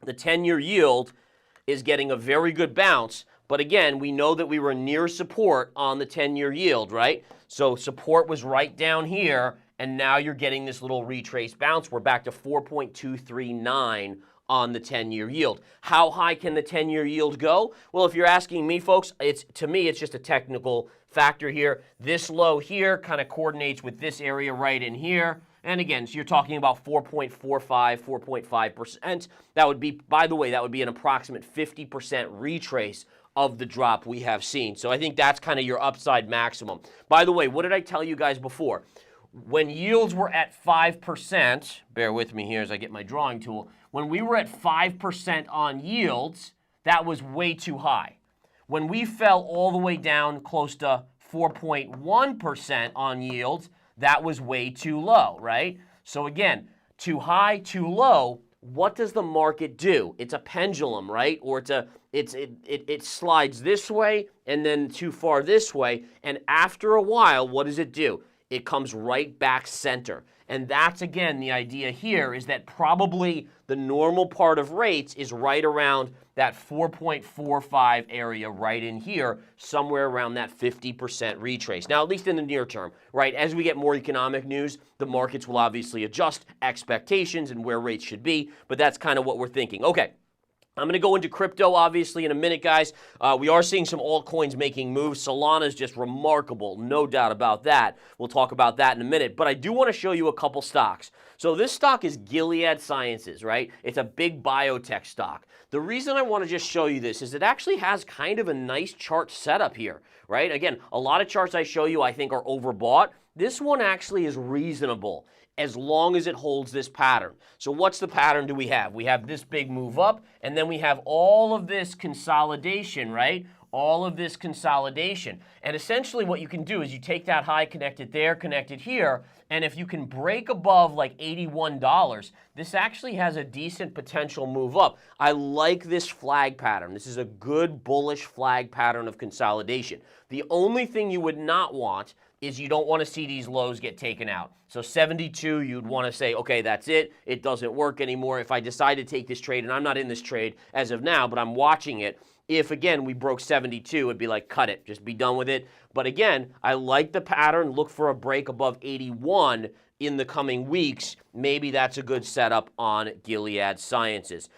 The 10-year yield is getting a very good bounce, but again, we know that we were near support on the 10-year yield, right? So support was right down here, and now you're getting this little retrace bounce. We're back to 4.239 on the 10-year yield. How high can the 10-year yield go? Well, if you're asking me, folks, to me, it's just a technical factor here. This low here kind of coordinates with this area right in here. And again, so you're talking about 4.45, 4.5%. That would be, by the way, that would be an approximate 50% retrace of the drop we have seen. So I think that's kind of your upside maximum. By the way, what did I tell you guys before? When yields were at 5%, bear with me here as I get my drawing tool, when we were at 5% on yields, that was way too high. When we fell all the way down close to 4.1% on yields, that was way too low, right? So again, too high, too low, what does the market do? It's a pendulum, right? Or it slides this way and then too far this way, and after a while, what does it do? It comes right back center. And that's, again, the idea here is that probably the normal part of rates is right around that 4.45 area right in here, somewhere around that 50% retrace. Now, at least in the near term, right? As we get more economic news, the markets will obviously adjust expectations and where rates should be, but that's kind of what we're thinking. Okay. I'm going to go into crypto, obviously, in a minute, guys. We are seeing some altcoins making moves. Solana is just remarkable, no doubt about that. We'll talk about that in a minute. But I do want to show you a couple stocks. So this stock is Gilead Sciences, right? It's a big biotech stock. The reason I want to just show you this is it actually has kind of a nice chart setup here, right? Again, a lot of charts I show you I think are overbought. This one actually is reasonable as long as it holds this pattern. So what's the pattern do we have? We have this big move up, and then we have all of this consolidation, right? All of this consolidation. And essentially what you can do is you take that high, connect it there, connect it here, and if you can break above like $81, this actually has a decent potential move up. I like this flag pattern. This is a good bullish flag pattern of consolidation. The only thing you would not want is you don't want to see these lows get taken out. So 72, you'd want to say, okay, that's it. It doesn't work anymore. If I decide to take this trade, and I'm not in this trade as of now, but I'm watching it, if, again, we broke 72, it'd be like, cut it. Just be done with it. But again, I like the pattern. Look for a break above 81 in the coming weeks. Maybe that's a good setup on Gilead Sciences.